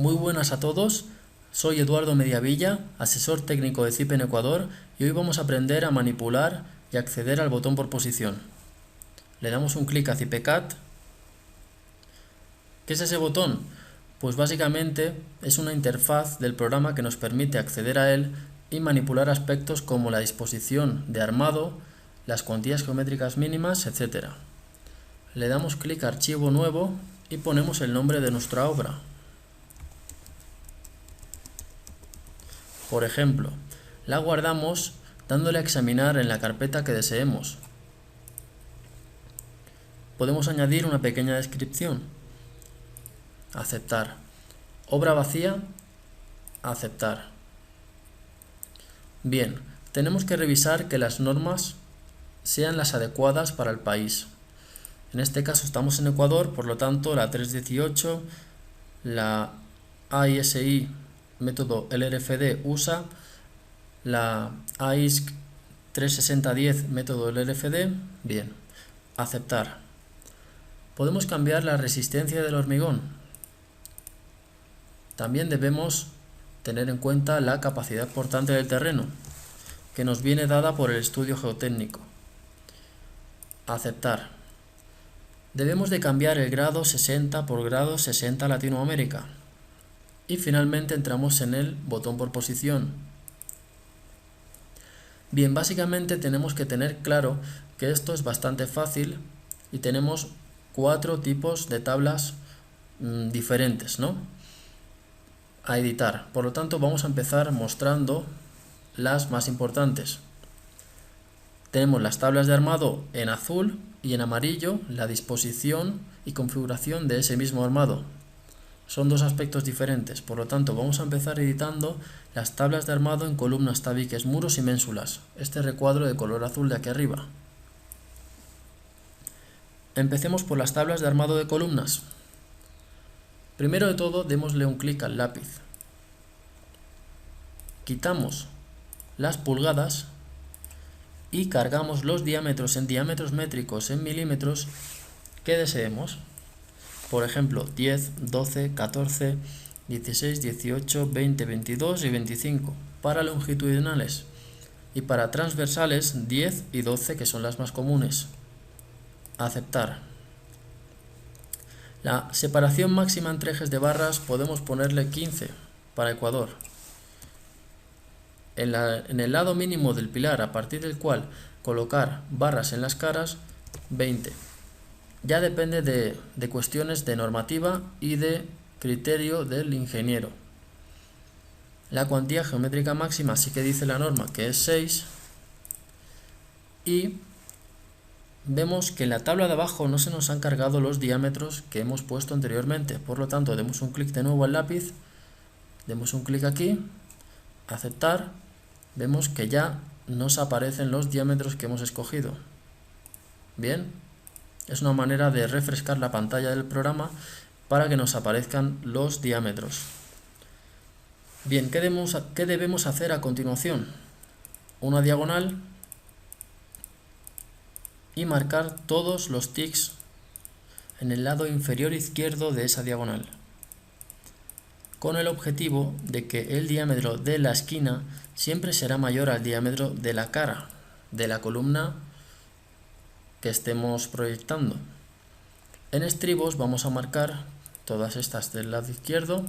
Muy buenas a todos, soy Eduardo Mediavilla, asesor técnico de CIP en Ecuador, y hoy vamos a aprender a manipular y acceder al botón por posición. Le damos un clic a CIPECAT. ¿Qué es ese botón? Pues básicamente es una interfaz del programa que nos permite acceder a él y manipular aspectos como la disposición de armado, las cuantías geométricas mínimas, etc. Le damos clic a Archivo Nuevo y ponemos el nombre de nuestra obra. Por ejemplo, la guardamos dándole a examinar en la carpeta que deseemos. Podemos añadir una pequeña descripción. Aceptar. Obra vacía. Aceptar. Bien, tenemos que revisar que las normas sean las adecuadas para el país. En este caso estamos en Ecuador, por lo tanto la 318, la AISI método LRFD USA, la AISC 36010 método LRFD. Bien, aceptar. Podemos cambiar la resistencia del hormigón. También debemos tener en cuenta la capacidad portante del terreno, que nos viene dada por el estudio geotécnico. Aceptar. Debemos de cambiar el grado 60 por grado 60 Latinoamérica. Y finalmente entramos en el botón por posición. Bien, básicamente tenemos que tener claro que esto es bastante fácil y tenemos 4 tipos de tablas diferentes, ¿no? A editar. Por lo tanto, vamos a empezar mostrando las más importantes. Tenemos las tablas de armado en azul y en amarillo, la disposición y configuración de ese mismo armado. Son dos aspectos diferentes, por lo tanto vamos a empezar editando las tablas de armado en columnas, tabiques, muros y ménsulas. Este recuadro de color azul de aquí arriba. Empecemos por las tablas de armado de columnas. Primero de todo, démosle un clic al lápiz. Quitamos las pulgadas y cargamos los diámetros en diámetros métricos en milímetros que deseemos. Por ejemplo, 10, 12, 14, 16, 18, 20, 22 y 25 para longitudinales, y para transversales 10 y 12, que son las más comunes. Aceptar. La separación máxima entre ejes de barras podemos ponerle 15 para Ecuador. En el lado mínimo del pilar, a partir del cual colocar barras en las caras, 20. Ya depende de cuestiones de normativa y de criterio del ingeniero. La cuantía geométrica máxima sí que dice la norma que es 6. Y vemos que en la tabla de abajo no se nos han cargado los diámetros que hemos puesto anteriormente. Por lo tanto, demos un clic de nuevo al lápiz. Demos un clic aquí. Aceptar. Vemos que ya nos aparecen los diámetros que hemos escogido. Bien. Es una manera de refrescar la pantalla del programa para que nos aparezcan los diámetros. Bien, ¿qué debemos hacer a continuación? Una diagonal y marcar todos los tics en el lado inferior izquierdo de esa diagonal, con el objetivo de que el diámetro de la esquina siempre será mayor al diámetro de la cara de la columna que estemos proyectando. En estribos vamos a marcar todas estas del lado izquierdo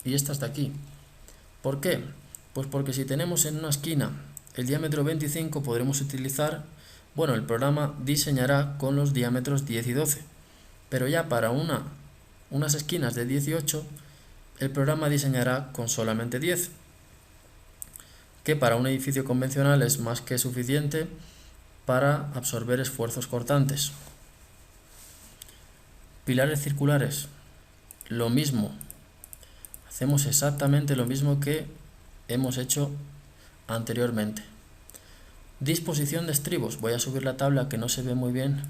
y estas de aquí. ¿Por qué? Pues porque si tenemos en una esquina el diámetro 25, podremos utilizar, el programa diseñará con los diámetros 10 y 12, pero ya para unas esquinas de 18, el programa diseñará con solamente 10, que para un edificio convencional es más que suficiente para absorber esfuerzos cortantes. Pilares circulares, lo mismo. Hacemos exactamente lo mismo que hemos hecho anteriormente. Disposición de estribos. Voy a subir la tabla que no se ve muy bien.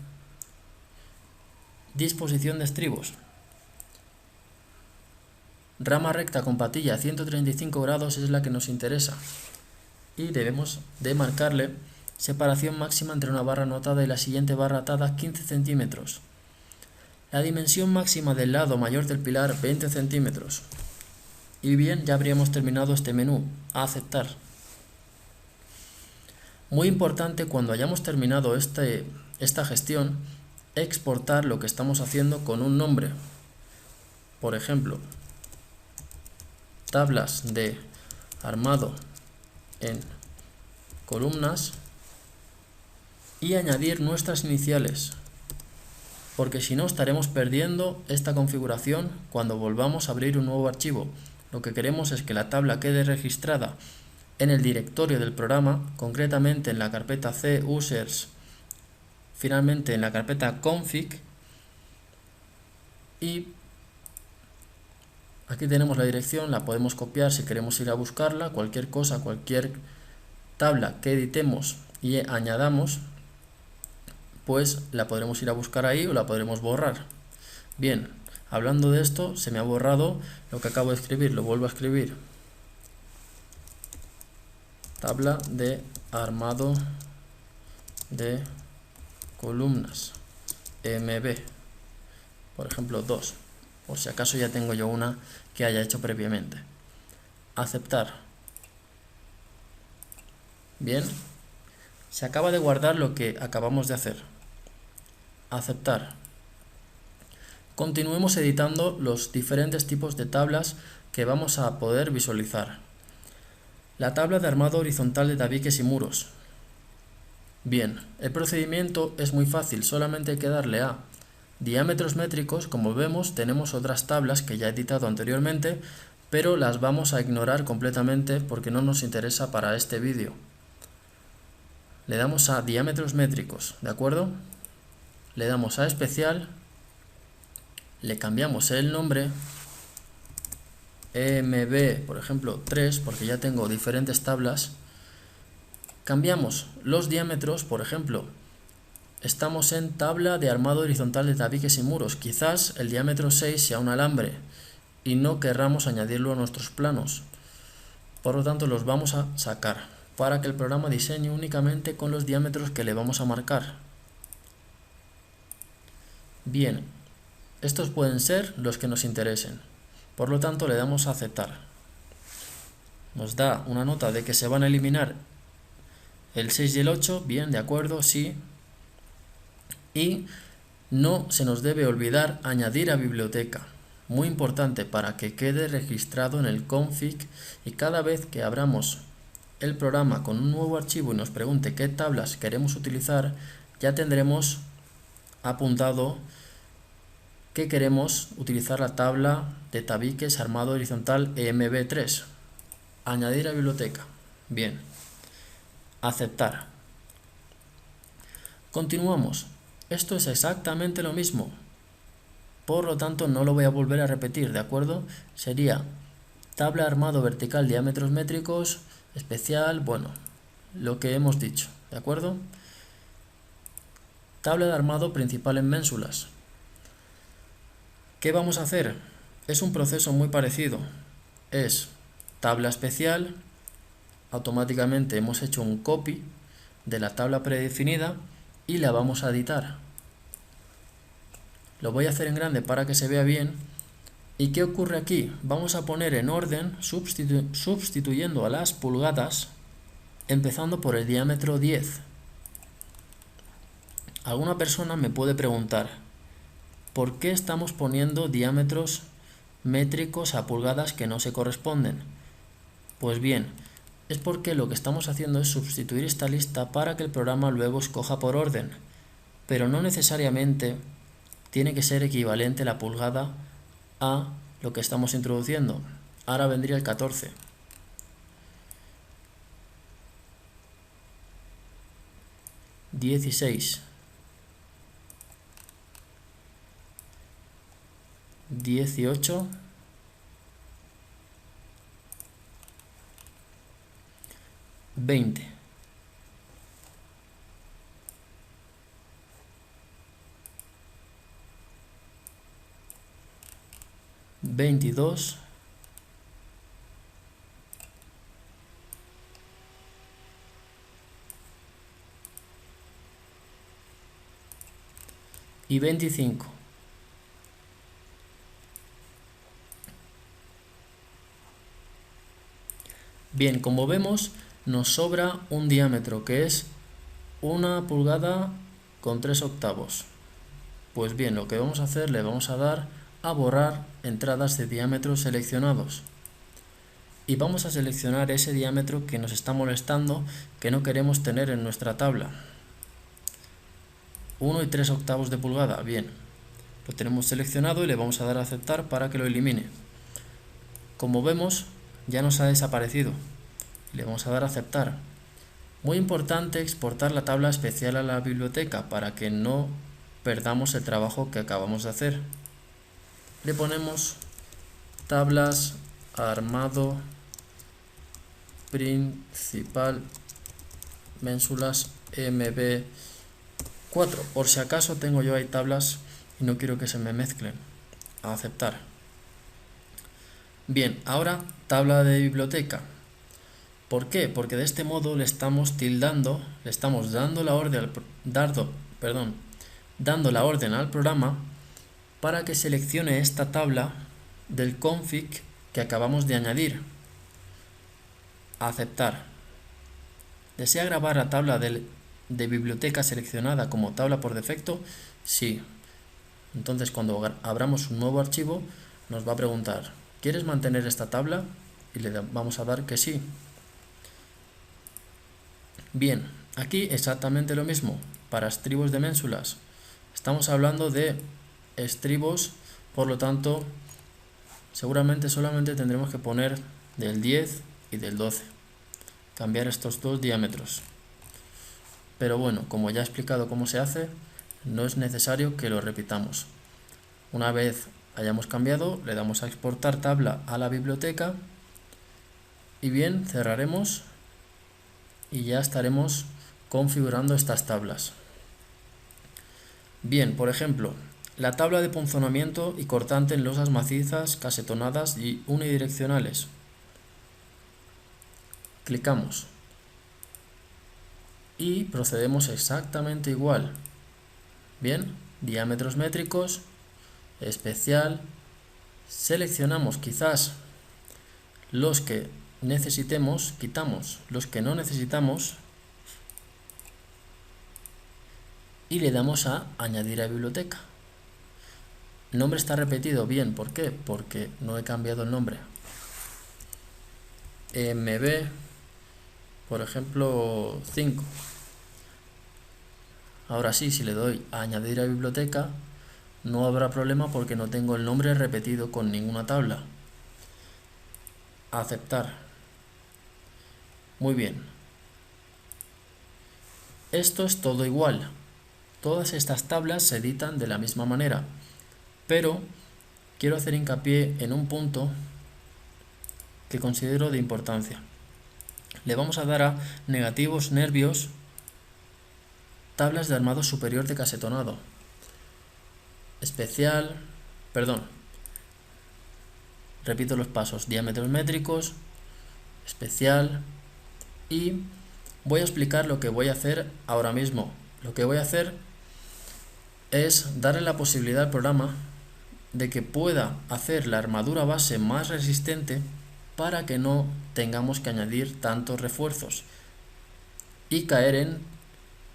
Disposición de estribos. Rama recta con patilla a 135 grados es la que nos interesa. Y debemos de marcarle separación máxima entre una barra no atada y la siguiente barra atada, 15 centímetros. La dimensión máxima del lado mayor del pilar, 20 centímetros. Y bien, ya habríamos terminado este menú, a aceptar. Muy importante cuando hayamos terminado esta gestión, exportar lo que estamos haciendo con un nombre. Por ejemplo, tablas de armado en columnas y añadir nuestras iniciales, porque si no estaremos perdiendo esta configuración cuando volvamos a abrir un nuevo archivo. Lo que queremos es que la tabla quede registrada en el directorio del programa, concretamente en la carpeta C users, finalmente en la carpeta config, y aquí tenemos la dirección, la podemos copiar si queremos ir a buscarla. Cualquier cosa, cualquier tabla que editemos y añadamos, pues la podremos ir a buscar ahí o la podremos borrar. Bien, hablando de esto, se me ha borrado lo que acabo de escribir, lo vuelvo a escribir. Tabla de armado de columnas MB, por ejemplo 2, por si acaso ya tengo yo una que haya hecho previamente. Aceptar. Bien, se acaba de guardar lo que acabamos de hacer. Aceptar. Continuemos editando los diferentes tipos de tablas que vamos a poder visualizar. La tabla de armado horizontal de tabiques y muros. Bien, el procedimiento es muy fácil, solamente hay que darle a diámetros métricos. Como vemos, tenemos otras tablas que ya he editado anteriormente, pero las vamos a ignorar completamente porque no nos interesa para este vídeo. Le damos a diámetros métricos, ¿de acuerdo? Le damos a especial, le cambiamos el nombre, EMB, por ejemplo, 3, porque ya tengo diferentes tablas. Cambiamos los diámetros, por ejemplo, estamos en tabla de armado horizontal de tabiques y muros. Quizás el diámetro 6 sea un alambre y no querramos añadirlo a nuestros planos. Por lo tanto, los vamos a sacar para que el programa diseñe únicamente con los diámetros que le vamos a marcar. Bien, estos pueden ser los que nos interesen. Por lo tanto, le damos a aceptar. Nos da una nota de que se van a eliminar el 6 y el 8, bien, de acuerdo, sí. Y no se nos debe olvidar añadir a biblioteca. Muy importante para que quede registrado en el config y cada vez que abramos el programa con un nuevo archivo y nos pregunte qué tablas queremos utilizar, ya tendremos apuntado que queremos utilizar la tabla de tabiques armado horizontal EMB3. Añadir a biblioteca. Bien. Aceptar. Continuamos. Esto es exactamente lo mismo. Por lo tanto, no lo voy a volver a repetir, ¿de acuerdo? Sería tabla armado vertical diámetros métricos, especial, bueno, lo que hemos dicho, ¿de acuerdo? Tabla de armado principal en ménsulas. ¿Qué vamos a hacer? Es un proceso muy parecido. Es tabla especial. Automáticamente hemos hecho un copy de la tabla predefinida y la vamos a editar. Lo voy a hacer en grande para que se vea bien. ¿Y qué ocurre aquí? Vamos a poner en orden, sustituyendo a las pulgadas, empezando por el diámetro 10. Alguna persona me puede preguntar, ¿por qué estamos poniendo diámetros métricos a pulgadas que no se corresponden? Pues bien, es porque lo que estamos haciendo es sustituir esta lista para que el programa luego escoja por orden, pero no necesariamente tiene que ser equivalente la pulgada a lo que estamos introduciendo. Ahora vendría el 14. 16. 18. 20. 22. 25. Bien, como vemos, nos sobra un diámetro que es 1 pulgada con 3 octavos. Pues bien, lo que vamos a hacer, le vamos a dar a borrar entradas de diámetros seleccionados. Y vamos a seleccionar ese diámetro que nos está molestando, que no queremos tener en nuestra tabla. 1 y 3 octavos de pulgada, bien. Lo tenemos seleccionado y le vamos a dar a aceptar para que lo elimine. Como vemos, ya nos ha desaparecido. Le vamos a dar a aceptar. Muy importante exportar la tabla especial a la biblioteca para que no perdamos el trabajo que acabamos de hacer. Le ponemos tablas armado principal ménsulas MB4. Por si acaso tengo yo ahí tablas y no quiero que se me mezclen. A aceptar. Bien, ahora tabla de biblioteca. ¿Por qué? Porque de este modo le estamos tildando, le estamos dando la orden dando la orden al programa para que seleccione esta tabla del config que acabamos de añadir. Aceptar. ¿Desea grabar la tabla de biblioteca seleccionada como tabla por defecto? Sí. Entonces, cuando abramos un nuevo archivo, nos va a preguntar, ¿quieres mantener esta tabla? Y le vamos a dar que sí. Bien, aquí exactamente lo mismo. Para estribos de ménsulas, estamos hablando de estribos, por lo tanto, seguramente solamente tendremos que poner del 10 y del 12. Cambiar estos dos diámetros. Pero bueno, como ya he explicado cómo se hace, no es necesario que lo repitamos. Una vez hayamos cambiado, le damos a exportar tabla a la biblioteca y bien, cerraremos y ya estaremos configurando estas tablas. Bien, por ejemplo, la tabla de punzonamiento y cortante en losas macizas, casetonadas y unidireccionales. Clicamos y procedemos exactamente igual. Bien, diámetros métricos, especial, seleccionamos quizás los que necesitemos, quitamos los que no necesitamos y le damos a añadir a biblioteca. El nombre está repetido, bien, ¿por qué? Porque no he cambiado el nombre. MB, por ejemplo, 5. Ahora sí, si le doy a añadir a biblioteca, no habrá problema porque no tengo el nombre repetido con ninguna tabla. Aceptar. Muy bien. Esto es todo igual. Todas estas tablas se editan de la misma manera, pero quiero hacer hincapié en un punto que considero de importancia. Le vamos a dar a negativos, nervios, tablas de armado superior de casetonado. Especial, repito los pasos, diámetros métricos, especial y voy a explicar lo que voy a hacer ahora mismo. Lo que voy a hacer es darle la posibilidad al programa de que pueda hacer la armadura base más resistente para que no tengamos que añadir tantos refuerzos y caer en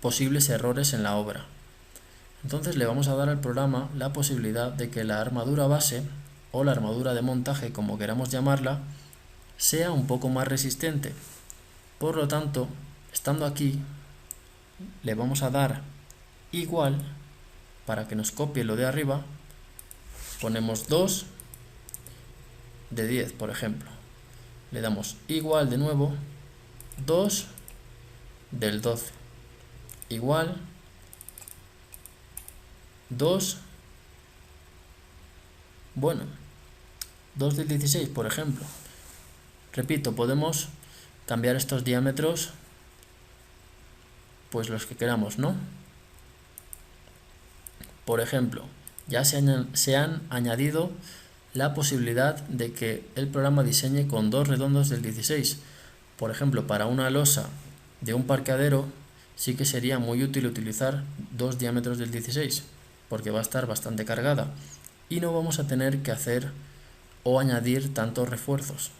posibles errores en la obra. Entonces le vamos a dar al programa la posibilidad de que la armadura base o la armadura de montaje, como queramos llamarla, sea un poco más resistente. Por lo tanto, estando aquí, le vamos a dar igual para que nos copie lo de arriba. Ponemos 2 de 10, por ejemplo. Le damos igual de nuevo, 2 del 12. Igual 2, bueno, 2 del 16, por ejemplo. Repito, podemos cambiar estos diámetros, pues los que queramos, ¿no? Por ejemplo, ya se han añadido la posibilidad de que el programa diseñe con 2 redondos del 16. Por ejemplo, para una losa de un parqueadero sí que sería muy útil utilizar 2 diámetros del 16, porque va a estar bastante cargada y no vamos a tener que hacer o añadir tantos refuerzos.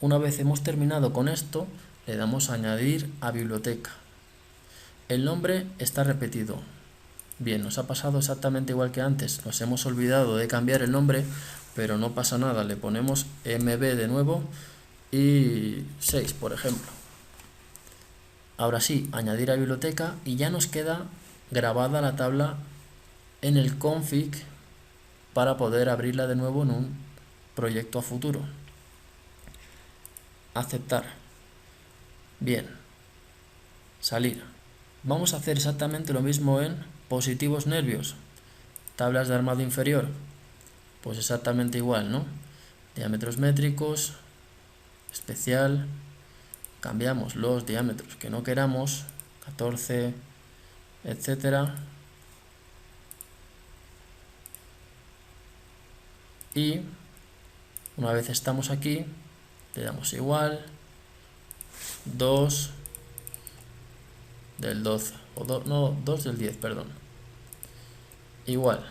Una vez hemos terminado con esto, le damos a añadir a biblioteca. El nombre está repetido. Bien, nos ha pasado exactamente igual que antes. Nos hemos olvidado de cambiar el nombre, pero no pasa nada. Le ponemos mb de nuevo y 6, por ejemplo. Ahora sí, añadir a biblioteca y ya nos queda grabada la tabla en el config para poder abrirla de nuevo en un proyecto a futuro. Aceptar. Bien. Salir. Vamos a hacer exactamente lo mismo en positivos nervios. Tablas de armado inferior. Pues exactamente igual, ¿no? Diámetros métricos. Especial. Cambiamos los diámetros que no queramos. 14, etcétera. Y una vez estamos aquí, le damos igual. 2 del 12, o 2 del 10, perdón. Igual.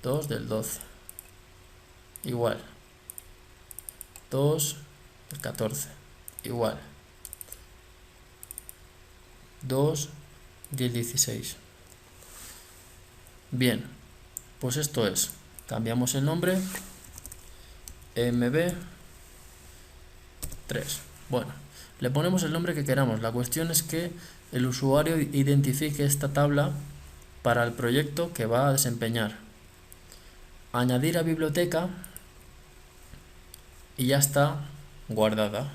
2 del 12. Igual. 2 del 14. Igual. 2 del 16. Bien, pues esto es. Cambiamos el nombre. mb3. Bueno, le ponemos el nombre que queramos. La cuestión es que el usuario identifique esta tabla para el proyecto que va a desempeñar. Añadir a biblioteca y ya está guardada.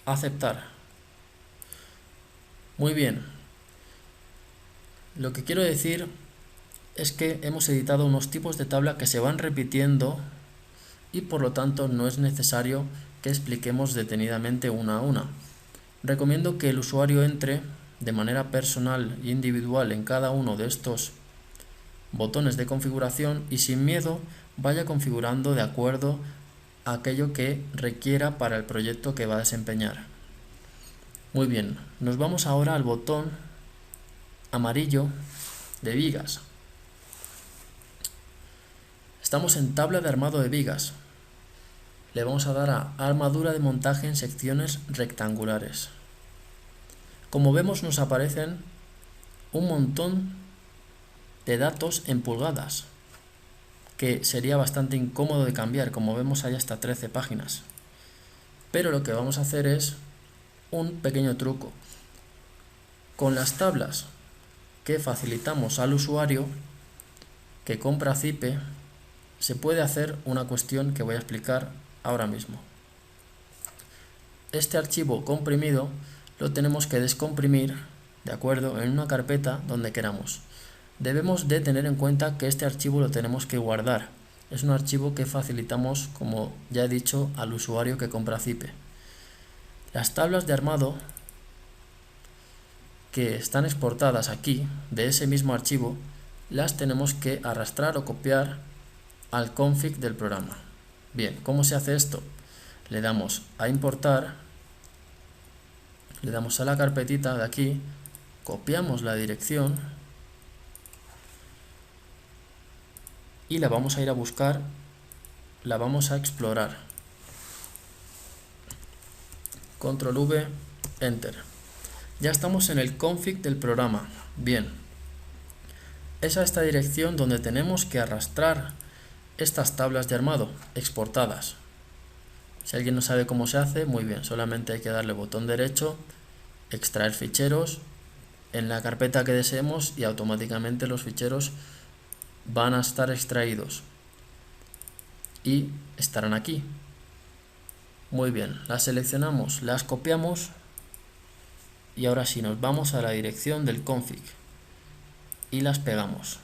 Aceptar. Muy bien. Lo que quiero decir es que hemos editado unos tipos de tabla que se van repitiendo y por lo tanto no es necesario que expliquemos detenidamente una a una. Recomiendo que el usuario entre de manera personal e individual en cada uno de estos botones de configuración y sin miedo vaya configurando de acuerdo a aquello que requiera para el proyecto que va a desempeñar. Muy bien, nos vamos ahora al botón amarillo de vigas. Estamos en tabla de armado de vigas. Le vamos a dar a armadura de montaje en secciones rectangulares. Como vemos nos aparecen un montón de datos en pulgadas, que sería bastante incómodo de cambiar. Como vemos hay hasta 13 páginas. Pero lo que vamos a hacer es un pequeño truco. Con las tablas que facilitamos al usuario que compra Zipe, se puede hacer una cuestión que voy a explicar ahora mismo. Este archivo comprimido lo tenemos que descomprimir, ¿de acuerdo?, en una carpeta donde queramos. Debemos de tener en cuenta que este archivo lo tenemos que guardar. Es un archivo que facilitamos, como ya he dicho, al usuario que compra Zipe. Las tablas de armado que están exportadas aquí, de ese mismo archivo, las tenemos que arrastrar o copiar al config del programa. Bien, ¿cómo se hace esto? Le damos a importar, le damos a la carpetita de aquí, copiamos la dirección y la vamos a ir a buscar, la vamos a explorar. Control V, Enter. Ya estamos en el config del programa. Bien, es a esta dirección donde tenemos que arrastrar estas tablas de armado exportadas. Si alguien no sabe cómo se hace, muy bien, solamente hay que darle botón derecho, extraer ficheros en la carpeta que deseemos y automáticamente los ficheros van a estar extraídos y estarán aquí. Muy bien, las seleccionamos, las copiamos y ahora sí nos vamos a la dirección del config y las pegamos.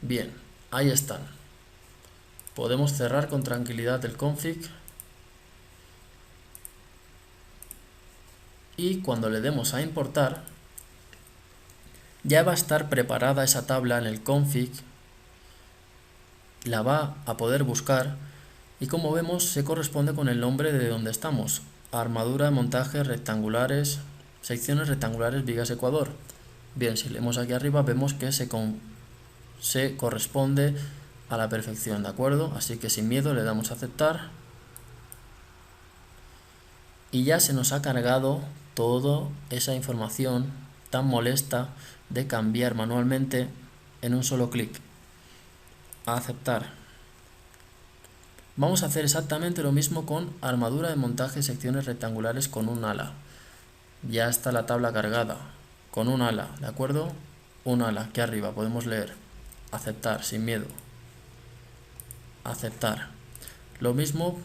Bien, ahí están. Podemos cerrar con tranquilidad el config y cuando le demos a importar ya va a estar preparada esa tabla en el config, la va a poder buscar y como vemos se corresponde con el nombre de donde estamos: armadura de montaje rectangulares, secciones rectangulares vigas Ecuador. Bien, si leemos aquí arriba vemos que se corresponde a la perfección, ¿de acuerdo? Así que sin miedo le damos a aceptar. Y ya se nos ha cargado toda esa información tan molesta de cambiar manualmente en un solo clic. A aceptar. Vamos a hacer exactamente lo mismo con armadura de montaje secciones rectangulares con un ala. Ya está la tabla cargada con un ala, ¿de acuerdo? Un ala, aquí arriba podemos leer. Aceptar, sin miedo. Aceptar. Lo mismo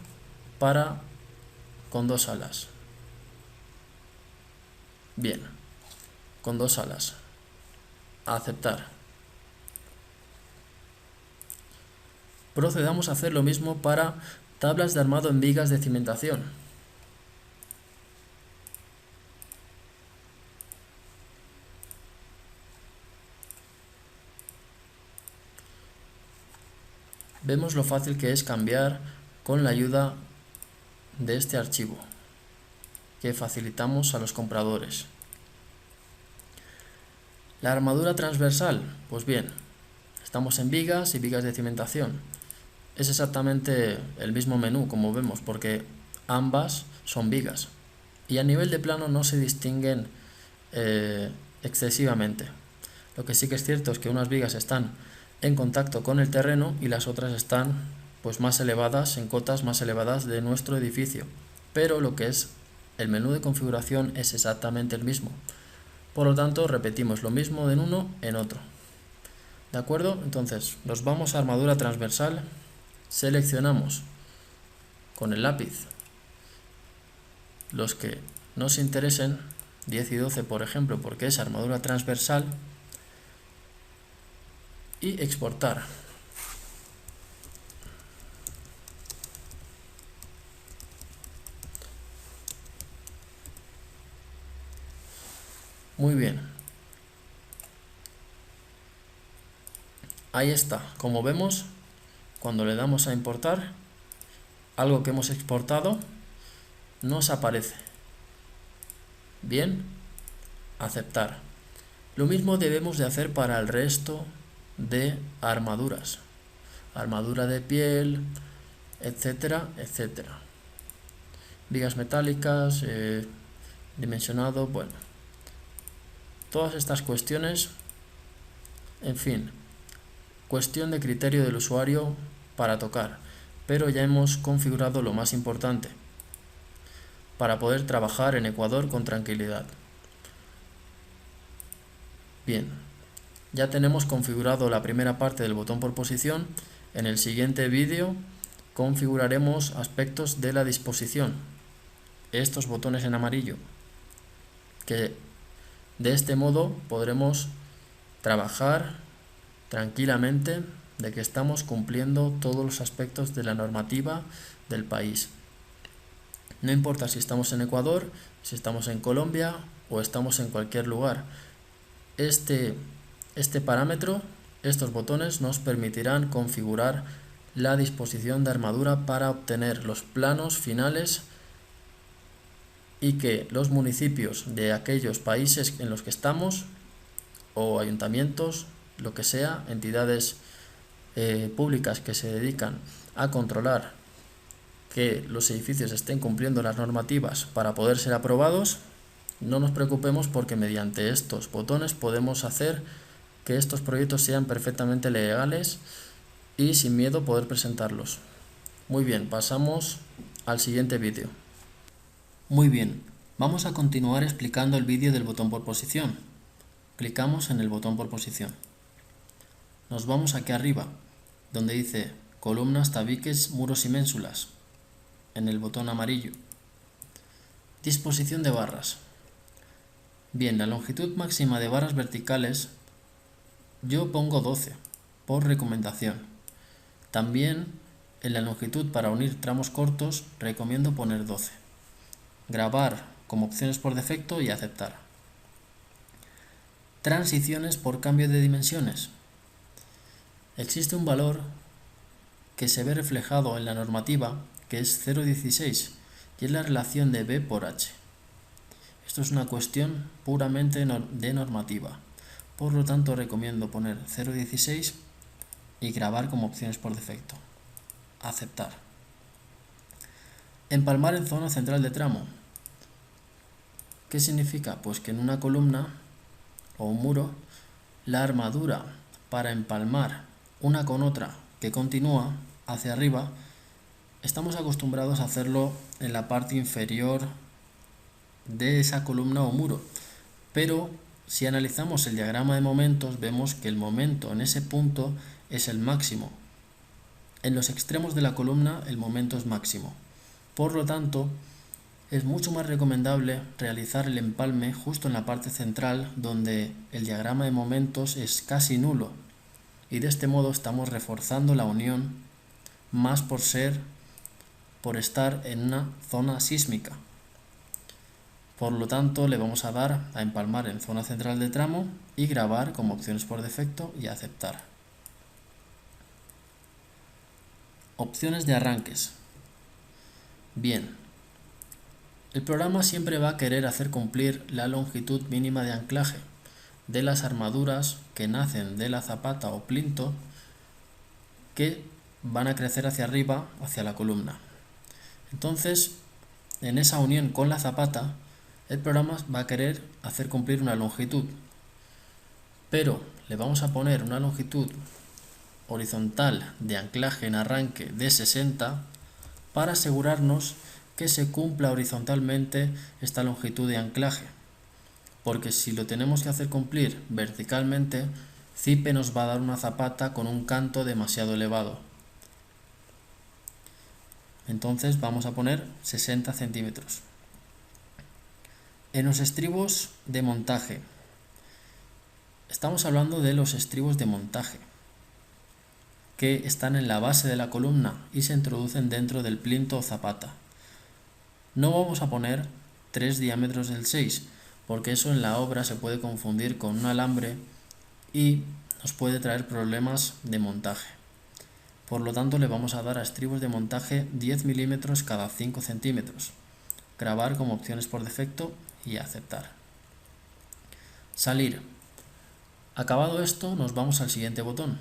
para con dos alas. Bien, con dos alas. Aceptar. Procedamos a hacer lo mismo para tablas de armado en vigas de cimentación. Vemos lo fácil que es cambiar con la ayuda de este archivo que facilitamos a los compradores. La armadura transversal, pues bien, estamos en vigas y vigas de cimentación. Es exactamente el mismo menú, como vemos, porque ambas son vigas. Y a nivel de plano no se distinguen excesivamente. Lo que sí que es cierto es que unas vigas están en contacto con el terreno y las otras están pues más elevadas, en cotas más elevadas de nuestro edificio. Pero lo que es el menú de configuración es exactamente el mismo. Por lo tanto, repetimos lo mismo en uno en otro. ¿De acuerdo? Entonces, nos vamos a armadura transversal, seleccionamos con el lápiz los que nos interesen, 10 y 12 por ejemplo, porque es armadura transversal, y exportar. Muy bien. Ahí está. Como vemos, cuando le damos a importar, algo que hemos exportado nos aparece. Bien, aceptar. Lo mismo debemos de hacer para el resto de armaduras. Armadura de piel, etcétera, etcétera. Vigas metálicas, dimensionado, bueno. Todas estas cuestiones, en fin, cuestión de criterio del usuario para tocar, pero ya hemos configurado lo más importante para poder trabajar en Ecuador con tranquilidad. Bien, ya tenemos configurado la primera parte del botón por posición. En el siguiente vídeo configuraremos aspectos de la disposición, estos botones en amarillo, que de este modo podremos trabajar tranquilamente de que estamos cumpliendo todos los aspectos de la normativa del país. No importa si estamos en Ecuador, si estamos en Colombia o estamos en cualquier lugar. Este parámetro, estos botones nos permitirán configurar la disposición de armadura para obtener los planos finales y que los municipios de aquellos países en los que estamos, o ayuntamientos, lo que sea, entidades públicas que se dedican a controlar que los edificios estén cumpliendo las normativas para poder ser aprobados, no nos preocupemos porque mediante estos botones podemos hacer que estos proyectos sean perfectamente legales y sin miedo poder presentarlos. Muy bien, pasamos al siguiente vídeo. Muy bien, vamos a continuar explicando el vídeo del botón por posición. Clicamos en el botón por posición. Nos vamos aquí arriba, donde dice columnas, tabiques, muros y ménsulas, en el botón amarillo. Disposición de barras. Bien, la longitud máxima de barras verticales yo pongo 12, por recomendación. También en la longitud para unir tramos cortos recomiendo poner 12. Grabar como opciones por defecto y aceptar. Transiciones por cambio de dimensiones. Existe un valor que se ve reflejado en la normativa que es 0,16 y es la relación de B por H. Esto es una cuestión puramente de normativa. Por lo tanto recomiendo poner 0,16 y grabar como opciones por defecto. Aceptar. Empalmar en zona central de tramo. ¿Qué significa? Pues que en una columna o un muro, la armadura para empalmar una con otra que continúa hacia arriba, estamos acostumbrados a hacerlo en la parte inferior de esa columna o muro, pero si analizamos el diagrama de momentos vemos que el momento en ese punto es el máximo. En los extremos de la columna el momento es máximo. Por lo tanto, es mucho más recomendable realizar el empalme justo en la parte central donde el diagrama de momentos es casi nulo, y de este modo estamos reforzando la unión más por estar en una zona sísmica. Por lo tanto, le vamos a dar a empalmar en zona central de tramo y grabar como opciones por defecto y aceptar. Opciones de arranques. Bien, el programa siempre va a querer hacer cumplir la longitud mínima de anclaje de las armaduras que nacen de la zapata o plinto que van a crecer hacia arriba, hacia la columna. Entonces, en esa unión con la zapata, el programa va a querer hacer cumplir una longitud, pero le vamos a poner una longitud horizontal de anclaje en arranque de 60 para asegurarnos que se cumpla horizontalmente esta longitud de anclaje, porque si lo tenemos que hacer cumplir verticalmente, Zipe nos va a dar una zapata con un canto demasiado elevado. Entonces vamos a poner 60 centímetros. En los estribos de montaje, estamos hablando de los estribos de montaje que están en la base de la columna y se introducen dentro del plinto o zapata. No vamos a poner 3 diámetros del 6, porque eso en la obra se puede confundir con un alambre y nos puede traer problemas de montaje. Por lo tanto, le vamos a dar a estribos de montaje 10 milímetros cada 5 centímetros. Grabar como opciones por defecto y aceptar. Salir. Acabado esto, nos vamos al siguiente botón,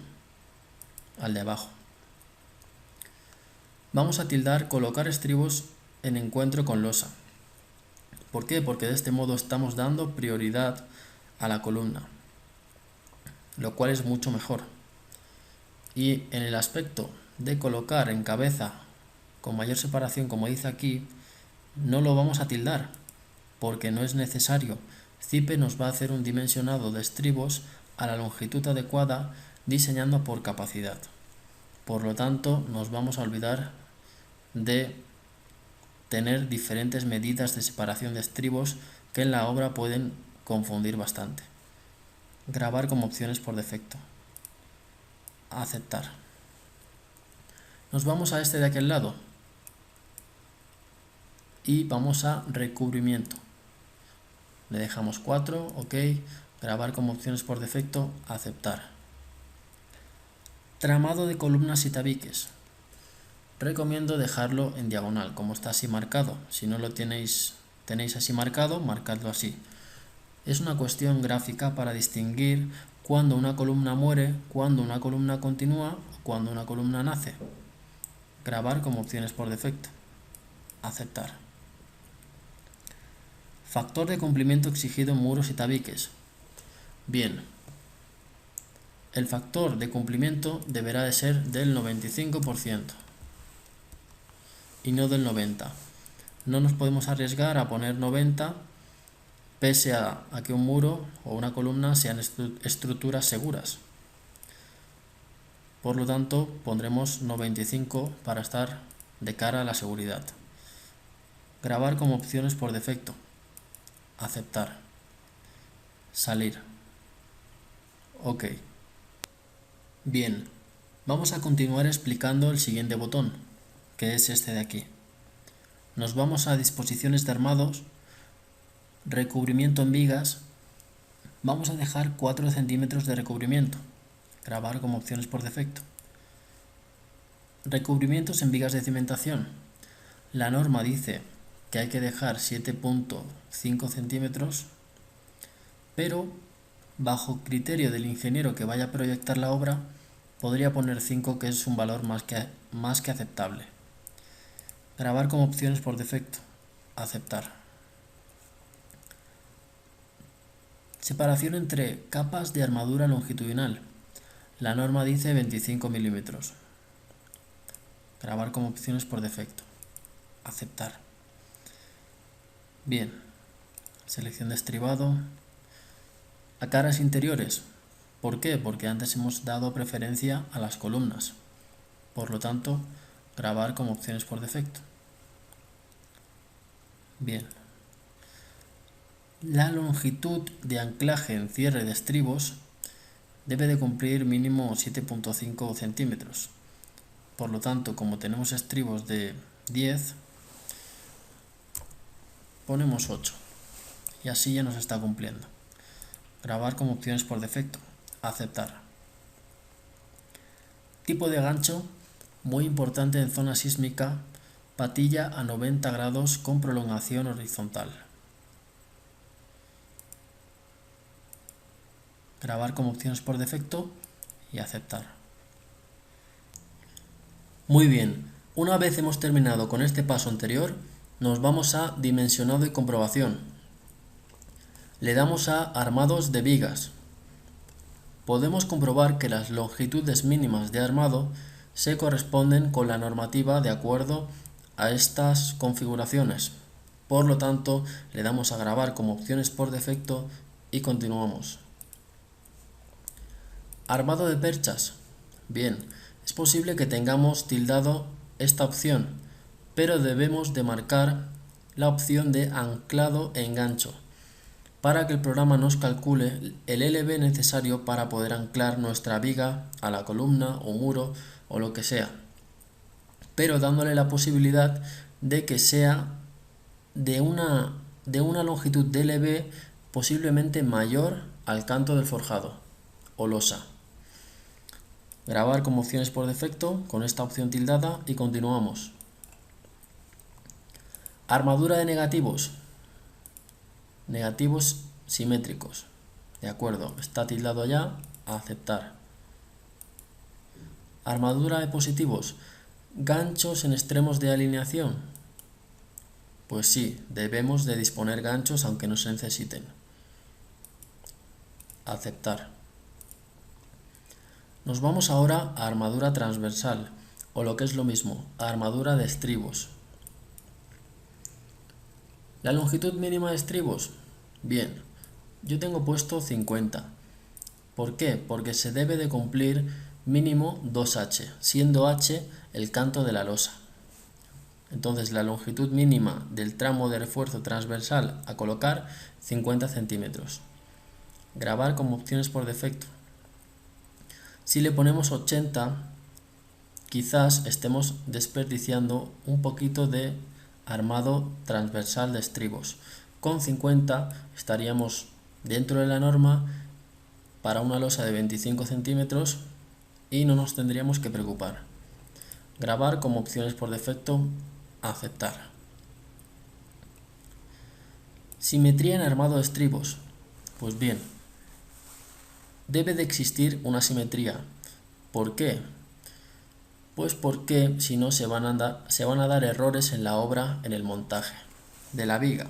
al de abajo. Vamos a tildar colocar estribos en encuentro con losa. ¿Por qué? Porque de este modo estamos dando prioridad a la columna, lo cual es mucho mejor. Y en el aspecto de colocar en cabeza con mayor separación, como dice aquí, no lo vamos a tildar, porque no es necesario. Zipe nos va a hacer un dimensionado de estribos a la longitud adecuada diseñando por capacidad. Por lo tanto, nos vamos a olvidar de tener diferentes medidas de separación de estribos que en la obra pueden confundir bastante. Grabar como opciones por defecto. Aceptar. Nos vamos a este de aquel lado y vamos a recubrimiento. Le dejamos 4, ok, grabar como opciones por defecto, aceptar. Tramado de columnas y tabiques. Recomiendo dejarlo en diagonal, como está así marcado. Si no lo tenéis así marcado, marcadlo así. Es una cuestión gráfica para distinguir cuando una columna muere, cuando una columna continúa o cuando una columna nace. Grabar como opciones por defecto. Aceptar. Factor de cumplimiento exigido en muros y tabiques. Bien, el factor de cumplimiento deberá de ser del 95% y no del 90%. No nos podemos arriesgar a poner 90 pese a que un muro o una columna sean estructuras seguras. Por lo tanto, pondremos 95 para estar de cara a la seguridad. Grabar como opciones por defecto. Aceptar. Salir. Ok. Bien, vamos a continuar explicando el siguiente botón, que es este de aquí. Nos vamos a disposiciones de armados, recubrimiento en vigas. Vamos a dejar 4 centímetros de recubrimiento. Grabar como opciones por defecto. Recubrimientos en vigas de cimentación. La norma dice que hay que dejar 7,5 centímetros, pero bajo criterio del ingeniero que vaya a proyectar la obra, Podría poner 5, que es un valor más que aceptable. Grabar como opciones por defecto. Aceptar. Separación entre capas de armadura longitudinal. La norma dice 25 milímetros. Grabar como opciones por defecto. Aceptar. Bien. Selección de estribado. A caras interiores. ¿Por qué? Porque antes hemos dado preferencia a las columnas. Por lo tanto, grabar como opciones por defecto. Bien. La longitud de anclaje en cierre de estribos debe de cumplir mínimo 7,5 centímetros. Por lo tanto, como tenemos estribos de 10, ponemos 8. Y así ya nos está cumpliendo. Grabar como opciones por defecto. Aceptar. Tipo de gancho, muy importante en zona sísmica, patilla a 90 grados con prolongación horizontal. Grabar como opciones por defecto y aceptar. Muy bien, una vez hemos terminado con este paso anterior, nos vamos a dimensionado y comprobación. Le damos a armados de vigas. Podemos comprobar que las longitudes mínimas de armado se corresponden con la normativa de acuerdo a estas configuraciones. Por lo tanto, le damos a grabar como opciones por defecto y continuamos. Armado de perchas. Bien, es posible que tengamos tildado esta opción, pero debemos de marcar la opción de anclado e engancho para que el programa nos calcule el LB necesario para poder anclar nuestra viga a la columna o muro o lo que sea, pero dándole la posibilidad de que sea de una longitud de LB posiblemente mayor al canto del forjado o losa. Grabar como opciones por defecto con esta opción tildada y continuamos. Armadura de negativos. Negativos simétricos. De acuerdo, está tildado ya, a aceptar. Armadura de positivos. Ganchos en extremos de alineación. Pues sí, debemos de disponer ganchos aunque no se necesiten. Aceptar. Nos vamos ahora a armadura transversal, o lo que es lo mismo, a armadura de estribos. La longitud mínima de estribos. Bien, yo tengo puesto 50. ¿Por qué? Porque se debe de cumplir mínimo 2H, siendo H el canto de la losa. Entonces la longitud mínima del tramo de refuerzo transversal a colocar 50 centímetros. Grabar como opciones por defecto. Si le ponemos 80, quizás estemos desperdiciando un poquito de armado transversal de estribos. Con 50 estaríamos dentro de la norma para una losa de 25 centímetros y no nos tendríamos que preocupar. Grabar como opciones por defecto, aceptar. Simetría en armado de estribos. Pues bien, debe de existir una simetría. ¿Por qué? Pues porque si no se van a dar errores en la obra, en el montaje de la viga.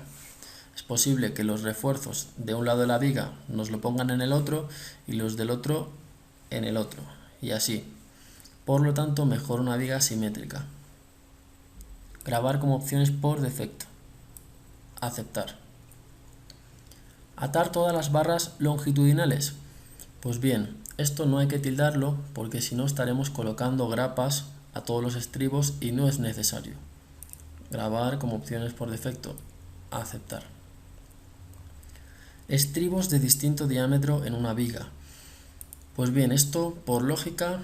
Es posible que los refuerzos de un lado de la viga nos lo pongan en el otro y los del otro en el otro, y así. Por lo tanto, mejor una viga simétrica. Grabar como opciones por defecto. Aceptar. Atar todas las barras longitudinales. Pues bien, esto no hay que tildarlo porque si no estaremos colocando grapas a todos los estribos y no es necesario. Grabar como opciones por defecto. Aceptar. Estribos de distinto diámetro en una viga. Pues bien, esto por lógica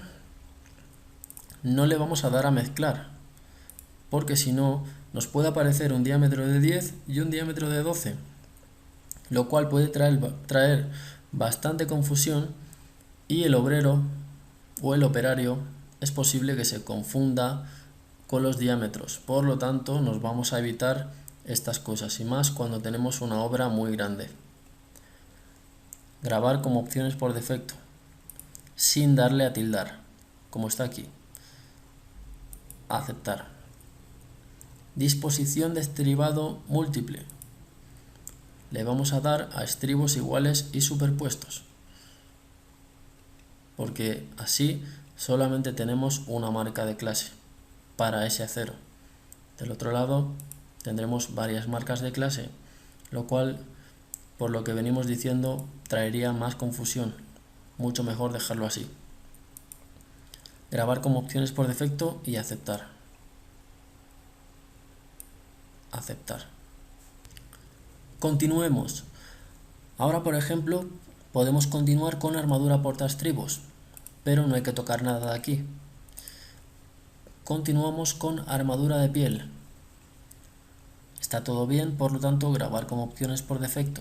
no le vamos a dar a mezclar, porque si no nos puede aparecer un diámetro de 10 y un diámetro de 12, lo cual puede traer bastante confusión y el obrero o el operario es posible que se confunda con los diámetros. Por lo tanto, nos vamos a evitar estas cosas y más cuando tenemos una obra muy grande. Grabar como opciones por defecto, sin darle a tildar. como está aquí. Aceptar. Disposición de estribado múltiple. Le vamos a dar a estribos iguales y superpuestos, porque así solamente tenemos una marca de clase para ese acero. Del otro lado tendremos varias marcas de clase, lo cual, por lo que venimos diciendo, traería más confusión. Mucho mejor dejarlo así. Grabar como opciones por defecto y aceptar. Aceptar. Continuemos. Ahora, por ejemplo, podemos continuar con armadura portaestribos, pero no hay que tocar nada de aquí. Continuamos con armadura de piel. Está todo bien, por lo tanto, grabar como opciones por defecto.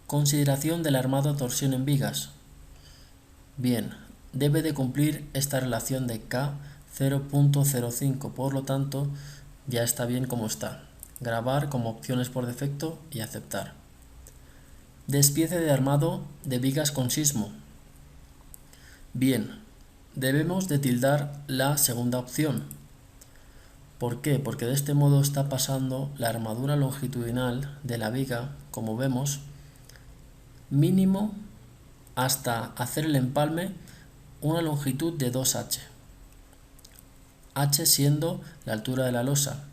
Consideración del armado a torsión en vigas. Bien, debe de cumplir esta relación de K 0.05, por lo tanto, ya está bien como está. Grabar como opciones por defecto y aceptar. Despiece de armado de vigas con sismo. Bien, debemos de tildar la segunda opción. ¿Por qué? Porque de este modo está pasando la armadura longitudinal de la viga, como vemos, mínimo hasta hacer el empalme una longitud de 2h. H siendo la altura de la losa.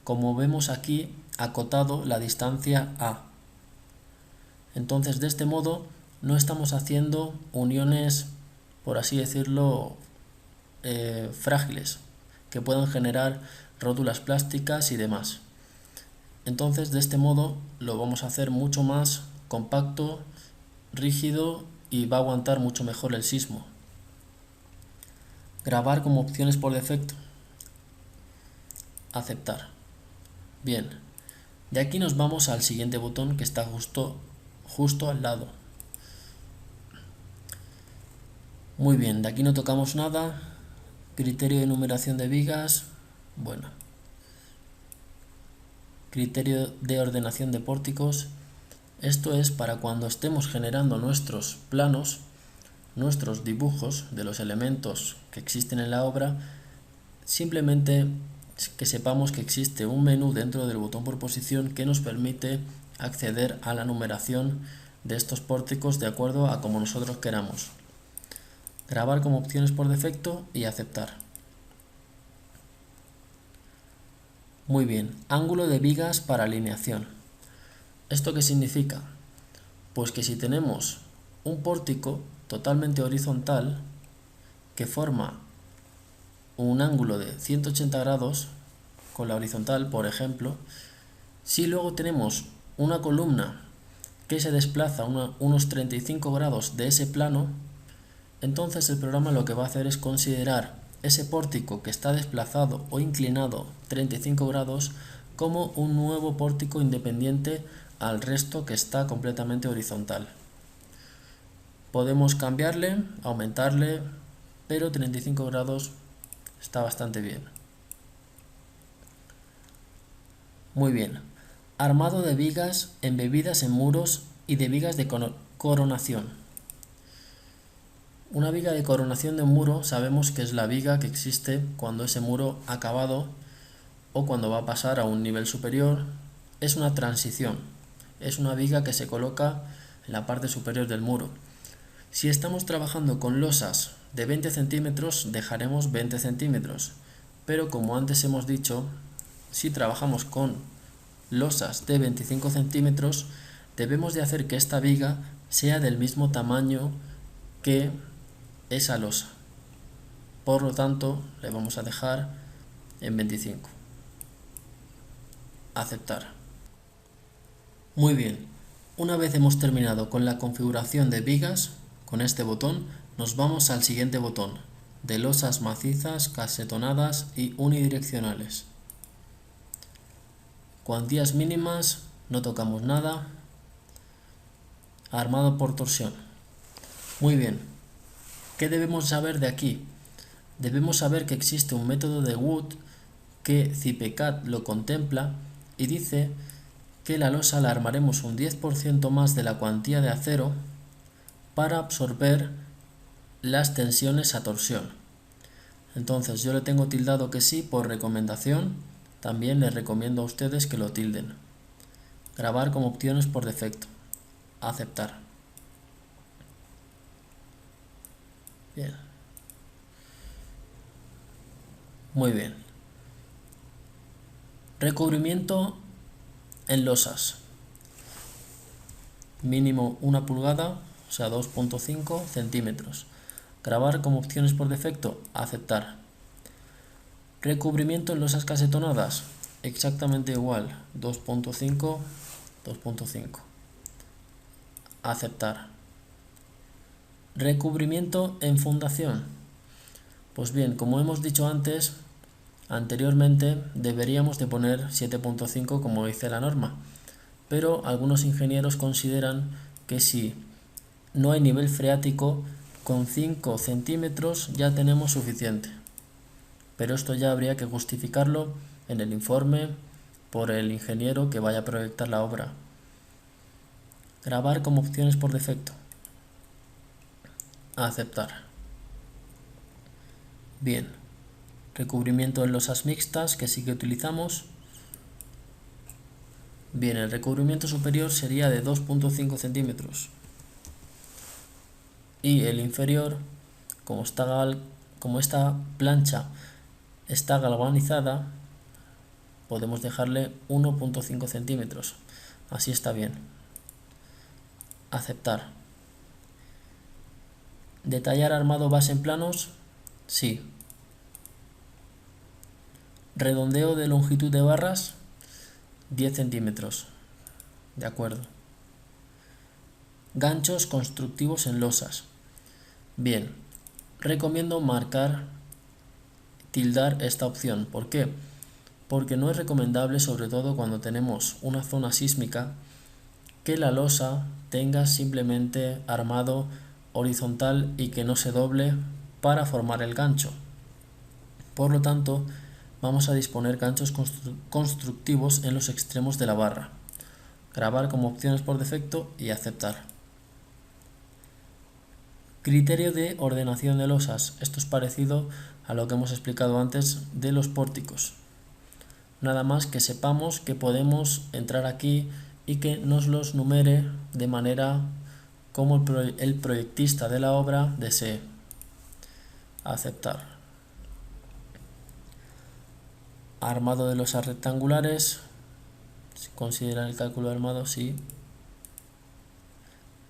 Como vemos aquí, acotado la distancia A. Entonces, de este modo, no estamos haciendo uniones, por así decirlo, frágiles, que puedan generar rótulas plásticas y demás. Entonces, de este modo, lo vamos a hacer mucho más compacto, rígido y va a aguantar mucho mejor el sismo. Grabar como opciones por defecto. Aceptar. Bien, de aquí nos vamos al siguiente botón que está justo al lado. Muy bien, de aquí no tocamos nada. Criterio de numeración de vigas. Bueno. Criterio de ordenación de pórticos. Esto es para cuando estemos generando nuestros planos, nuestros dibujos de los elementos que existen en la obra, simplemente que sepamos que existe un menú dentro del botón por posición que nos permite acceder a la numeración de estos pórticos de acuerdo a como nosotros queramos. Grabar como opciones por defecto y aceptar. Muy bien, ángulo de vigas para alineación. ¿Esto qué significa? Pues que si tenemos un pórtico totalmente horizontal que forma un ángulo de 180 grados con la horizontal, por ejemplo, si luego tenemos una columna que se desplaza unos 35 grados de ese plano, entonces el programa lo que va a hacer es considerar ese pórtico que está desplazado o inclinado 35 grados como un nuevo pórtico independiente al resto que está completamente horizontal. Podemos cambiarle, aumentarle, pero 35 grados está bastante bien. Muy bien. Armado de vigas embebidas en muros y de vigas de coronación. Una viga de coronación de un muro sabemos que es la viga que existe cuando ese muro ha acabado o cuando va a pasar a un nivel superior. Es una transición. Es una viga que se coloca en la parte superior del muro. Si estamos trabajando con losas de 20 centímetros, dejaremos 20 centímetros. Pero como antes hemos dicho, si trabajamos con losas de 25 centímetros, debemos de hacer que esta viga sea del mismo tamaño que esa losa. Por lo tanto, le vamos a dejar en 25. Aceptar. Muy bien. Una vez hemos terminado con la configuración de vigas, con este botón, nos vamos al siguiente botón, de losas macizas, casetonadas y unidireccionales. Cuantías mínimas, no tocamos nada. Armado por torsión. Muy bien. ¿Qué debemos saber de aquí? Debemos saber que existe un método de Wood que CIPECAD lo contempla y dice que la losa la armaremos un 10% más de la cuantía de acero para absorber las tensiones a torsión. Entonces yo le tengo tildado que sí por recomendación, también les recomiendo a ustedes que lo tilden. Grabar como opciones por defecto. Aceptar. Bien. Muy bien. Recubrimiento en losas. Mínimo 1 pulgada, o sea 2,5 centímetros. Grabar como opciones por defecto. Aceptar. Recubrimiento en losas casetonadas. Exactamente igual. 2,5, 2,5. Aceptar. Recubrimiento en fundación. Pues bien, como hemos dicho anteriormente deberíamos de poner 7,5 como dice la norma, pero algunos ingenieros consideran que si no hay nivel freático, con 5 centímetros ya tenemos suficiente. Pero esto ya habría que justificarlo en el informe por el ingeniero que vaya a proyectar la obra. Grabar como opciones por defecto. Aceptar. Bien. Recubrimiento en losas mixtas que sí que utilizamos. Bien, el recubrimiento superior sería de 2,5 centímetros. Y el inferior, como esta plancha está galvanizada, podemos dejarle 1,5 centímetros. Así está bien. Aceptar. ¿Detallar armado base en planos? Sí. Redondeo de longitud de barras, 10 centímetros. De acuerdo. Ganchos constructivos en losas. Bien. Recomiendo tildar esta opción. ¿Por qué? Porque no es recomendable, sobre todo cuando tenemos una zona sísmica, que la losa tenga simplemente armado horizontal y que no se doble para formar el gancho. Por lo tanto, vamos a disponer ganchos constructivos en los extremos de la barra. Grabar como opciones por defecto y aceptar. Criterio de ordenación de losas. Esto es parecido a lo que hemos explicado antes de los pórticos. Nada más que sepamos que podemos entrar aquí y que nos los numere de manera como el proyectista de la obra desee. Aceptar. Armado de losas rectangulares. ¿Se considera el cálculo de armado? Sí.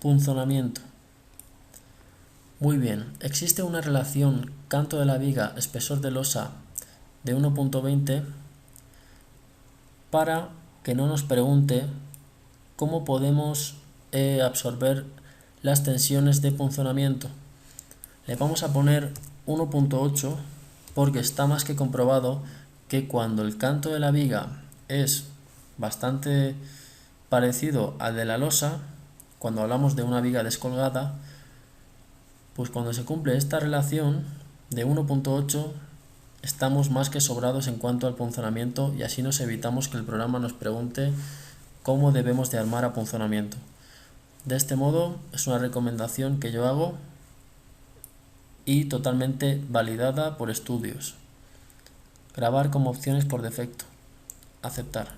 Punzonamiento. Muy bien. Existe una relación canto de la viga, espesor de losa de 1,20 para que no nos pregunte cómo podemos absorber las tensiones de punzonamiento. Le vamos a poner 1,8 porque está más que comprobado que cuando el canto de la viga es bastante parecido al de la losa, cuando hablamos de una viga descolgada, pues cuando se cumple esta relación de 1,8 estamos más que sobrados en cuanto al punzonamiento y así nos evitamos que el programa nos pregunte cómo debemos de armar apunzonamiento. De este modo es una recomendación que yo hago y totalmente validada por estudios. Grabar como opciones por defecto. Aceptar.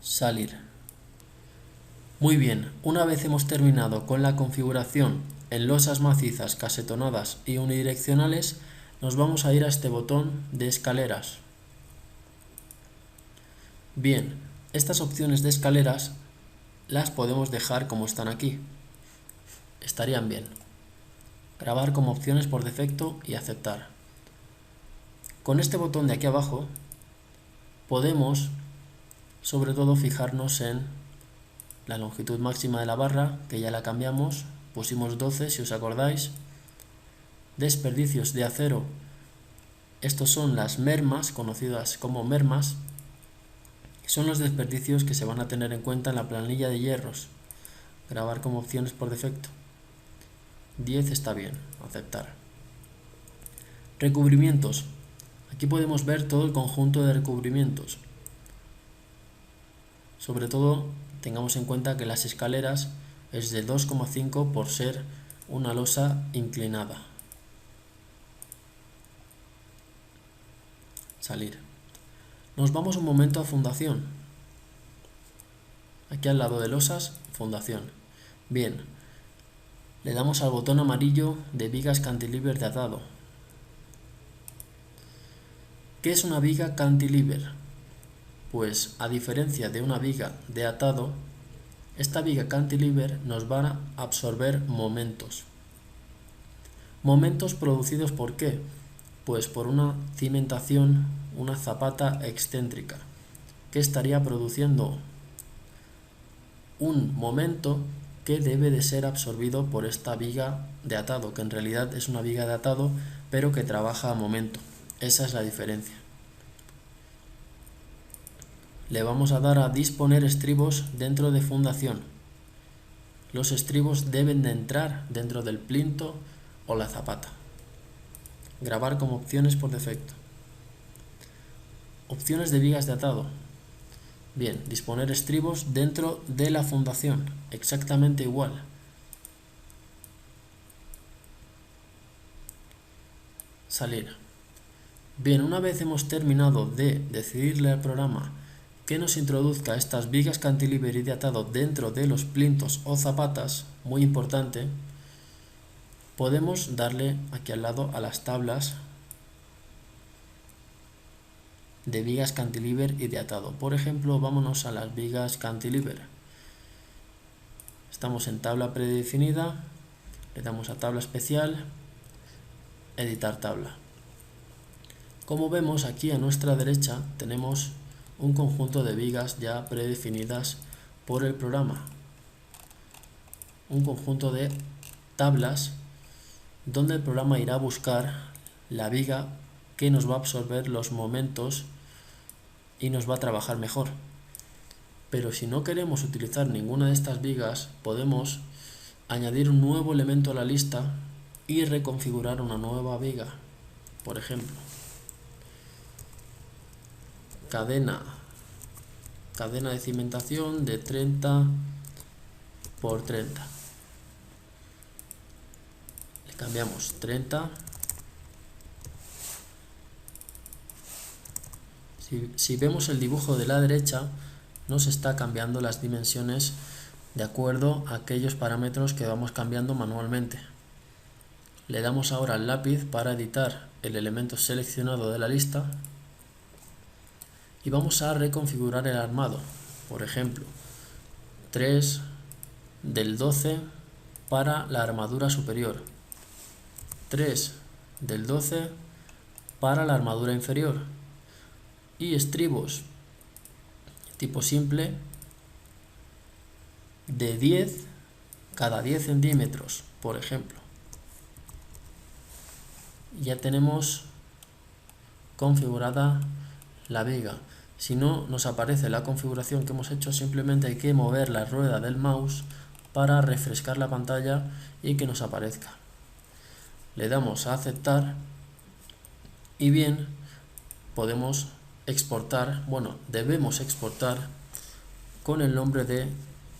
Salir. Muy bien, una vez hemos terminado con la configuración en losas macizas, casetonadas y unidireccionales, nos vamos a ir a este botón de escaleras. Bien, estas opciones de escaleras las podemos dejar como están aquí. Estarían bien. Grabar como opciones por defecto y aceptar. Con este botón de aquí abajo podemos sobre todo fijarnos en la longitud máxima de la barra, que ya la cambiamos, pusimos 12 si os acordáis. Desperdicios de acero, estos son las mermas, conocidas como mermas, son los desperdicios que se van a tener en cuenta en la planilla de hierros. Grabar como opciones por defecto. 10 está bien, aceptar. Recubrimientos. Aquí podemos ver todo el conjunto de recubrimientos. Sobre todo, tengamos en cuenta que las escaleras es de 2,5 por ser una losa inclinada. Salir. Nos vamos un momento a fundación. Aquí al lado de losas, fundación. Bien, le damos al botón amarillo de vigas cantilever de atado. ¿Qué es una viga cantilever? Pues a diferencia de una viga de atado, esta viga cantilever nos va a absorber momentos. Momentos producidos ¿por qué? Pues por una cimentación, una zapata excéntrica, que estaría produciendo un momento que debe de ser absorbido por esta viga de atado, que en realidad es una viga de atado, pero que trabaja a momento. Esa es la diferencia. Le vamos a dar a disponer estribos dentro de fundación. Los estribos deben de entrar dentro del plinto o la zapata. Grabar como opciones por defecto. Opciones de vigas de atado. Bien, disponer estribos dentro de la fundación, exactamente igual. Salir. Bien, una vez hemos terminado de decidirle al programa que nos introduzca estas vigas cantilever y de atado dentro de los plintos o zapatas, muy importante, podemos darle aquí al lado a las tablas de vigas cantilever y de atado. Por ejemplo, vámonos a las vigas cantilever. Estamos en tabla predefinida, le damos a tabla especial, editar tabla. Como vemos, aquí a nuestra derecha tenemos un conjunto de vigas ya predefinidas por el programa. Un conjunto de tablas donde el programa irá a buscar la viga que nos va a absorber los momentos y nos va a trabajar mejor. Pero si no queremos utilizar ninguna de estas vigas, podemos añadir un nuevo elemento a la lista y reconfigurar una nueva viga. Por ejemplo, cadena de cimentación de 30 por 30. Le cambiamos 30. Si vemos el dibujo de la derecha, nos está cambiando las dimensiones de acuerdo a aquellos parámetros que vamos cambiando manualmente. Le damos ahora al lápiz para editar el elemento seleccionado de la lista y vamos a reconfigurar el armado. Por ejemplo, 3 del 12 para la armadura superior, 3 del 12 para la armadura inferior y estribos tipo simple de 10 cada 10 centímetros, por ejemplo. Ya tenemos configurada la viga. Si no nos aparece la configuración que hemos hecho, simplemente hay que mover la rueda del mouse para refrescar la pantalla y que nos aparezca. Le damos a aceptar y bien, podemos exportar, bueno, debemos exportar con el nombre de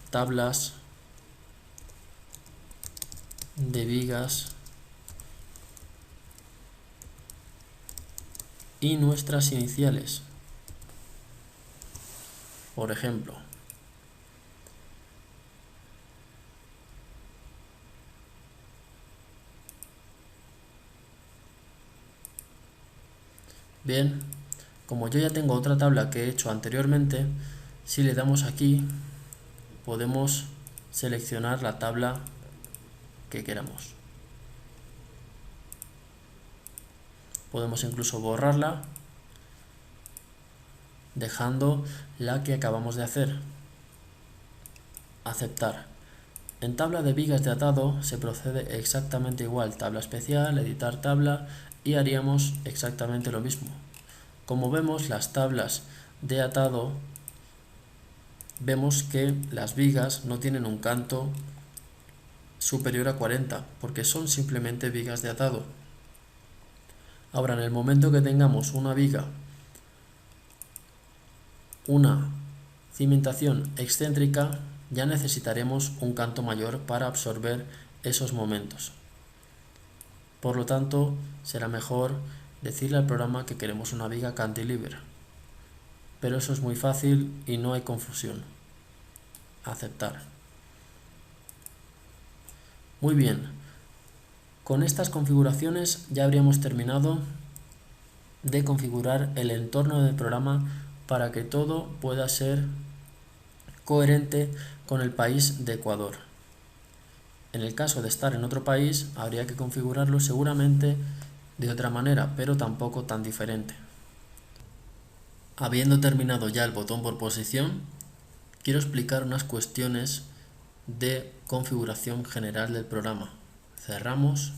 tablas de vigas y nuestras iniciales. Por ejemplo, bien, como yo ya tengo otra tabla que he hecho anteriormente, si le damos aquí podemos seleccionar la tabla que queramos. Podemos incluso borrarla dejando la que acabamos de hacer. Aceptar. En tabla de vigas de atado se procede exactamente igual. Tabla especial, editar tabla y haríamos exactamente lo mismo. Como vemos, las tablas de atado, vemos que las vigas no tienen un canto superior a 40 porque son simplemente vigas de atado. Ahora, en el momento que tengamos una viga, una cimentación excéntrica, ya necesitaremos un canto mayor para absorber esos momentos. Por lo tanto, será mejor decirle al programa que queremos una viga cantilever. Pero eso es muy fácil y no hay confusión. Aceptar. Muy bien. Con estas configuraciones ya habríamos terminado de configurar el entorno del programa para que todo pueda ser coherente con el país de Ecuador. En el caso de estar en otro país, habría que configurarlo seguramente de otra manera, pero tampoco tan diferente. Habiendo terminado ya el botón por posición, quiero explicar unas cuestiones de configuración general del programa. Cerramos.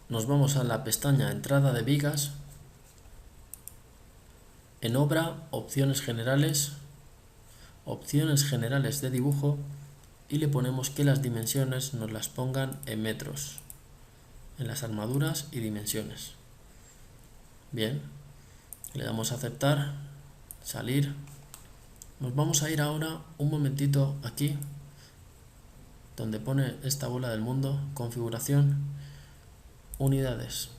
Nos vamos a la pestaña Entrada de vigas. En Obra, Opciones generales de dibujo, y le ponemos que las dimensiones nos las pongan en metros, en las armaduras y dimensiones. Bien, le damos a aceptar, salir. Nos vamos a ir ahora un momentito aquí, donde pone esta bola del mundo, configuración, unidades.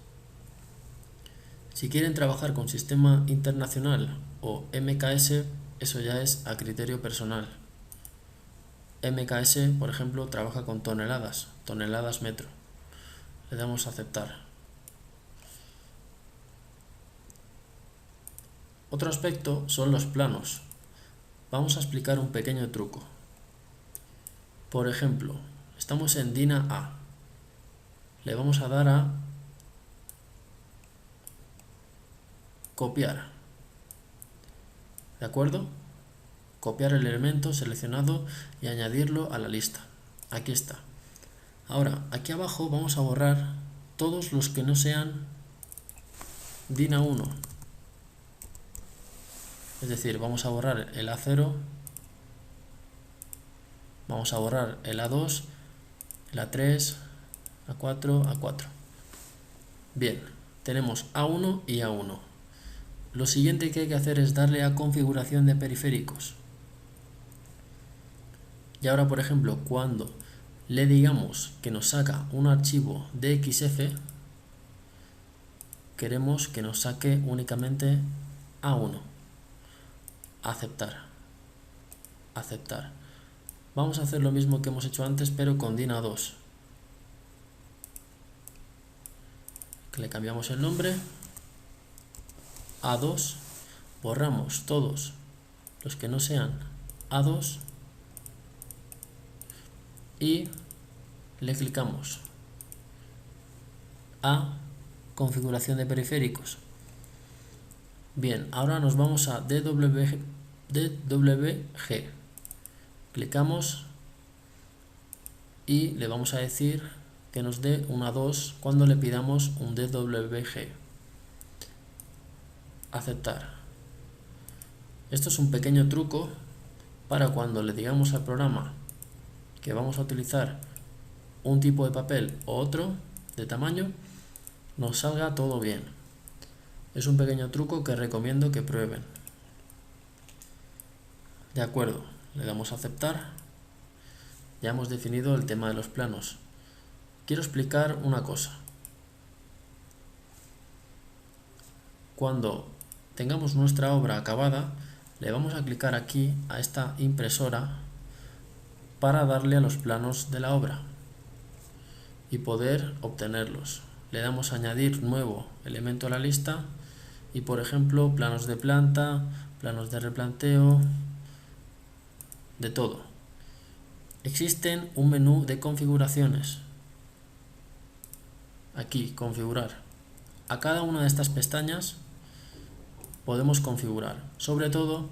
Si quieren trabajar con sistema internacional o MKS, eso ya es a criterio personal. MKS, por ejemplo, trabaja con toneladas metro. Le damos a aceptar. Otro aspecto son los planos. Vamos a explicar un pequeño truco. Por ejemplo, estamos en DINA A. Le vamos a dar a copiar. ¿De acuerdo? Copiar el elemento seleccionado y añadirlo a la lista. Aquí está. Ahora, aquí abajo vamos a borrar todos los que no sean DINA 1. Es decir, vamos a borrar el A0, vamos a borrar el A2, el A3, A4, A4. Bien, tenemos A1 y A1. Lo siguiente que hay que hacer es darle a configuración de periféricos. Y ahora, por ejemplo, cuando le digamos que nos saca un archivo DXF, queremos que nos saque únicamente A1. Aceptar. Aceptar. Vamos a hacer lo mismo que hemos hecho antes, pero con DINA 2. Le cambiamos el nombre. A2. Borramos todos los que no sean A2. Y le clicamos a configuración de periféricos. Bien, ahora nos vamos a DWG. Clicamos y le vamos a decir que nos dé un A2 cuando le pidamos un DWG. Aceptar. Esto es un pequeño truco para cuando le digamos al programa que vamos a utilizar un tipo de papel o otro de tamaño, nos salga todo bien. Es un pequeño truco que recomiendo que prueben. De acuerdo, le damos a aceptar. Ya hemos definido el tema de los planos. Quiero explicar una cosa. Cuando tengamos nuestra obra acabada, le vamos a clicar aquí a esta impresora para darle a los planos de la obra y poder obtenerlos. Le damos a añadir nuevo elemento a la lista y, por ejemplo, planos de planta, planos de replanteo, de todo. Existen un menú de configuraciones. Aquí, configurar. A cada una de estas pestañas podemos configurar. Sobre todo,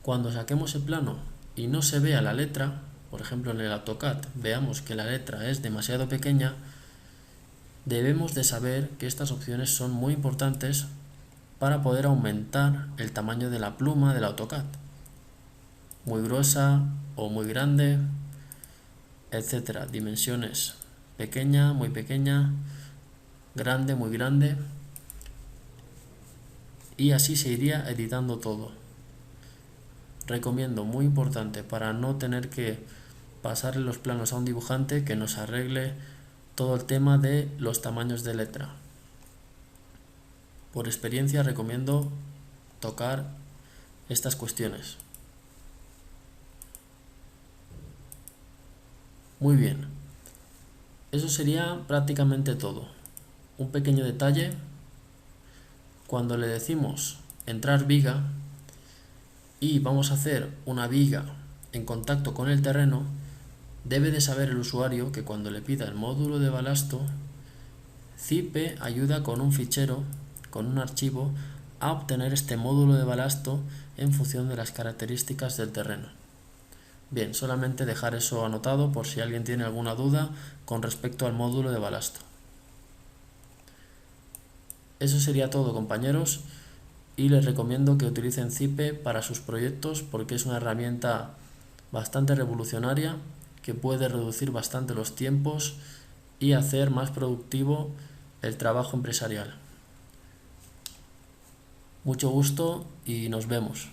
cuando saquemos el plano y no se vea la letra, por ejemplo en el AutoCAD veamos que la letra es demasiado pequeña, debemos de saber que estas opciones son muy importantes para poder aumentar el tamaño de la pluma del AutoCAD. Muy gruesa o muy grande, etcétera. Dimensiones: pequeña, muy pequeña, grande, muy grande. Y así se iría editando todo. recomiendo, muy importante, para no tener que pasarle los planos a un dibujante, que nos arregle todo el tema de los tamaños de letra. Por experiencia recomiendo tocar estas cuestiones. Muy bien, eso sería prácticamente todo. Un pequeño detalle: cuando le decimos entrar viga y vamos a hacer una viga en contacto con el terreno, debe de saber el usuario que cuando le pida el módulo de balasto, Zipe ayuda con un fichero, con un archivo, a obtener este módulo de balasto en función de las características del terreno. Bien, solamente dejar eso anotado por si alguien tiene alguna duda con respecto al módulo de balasto. Eso sería todo, compañeros, y les recomiendo que utilicen Zipe para sus proyectos porque es una herramienta bastante revolucionaria que puede reducir bastante los tiempos y hacer más productivo el trabajo empresarial. Mucho gusto y nos vemos.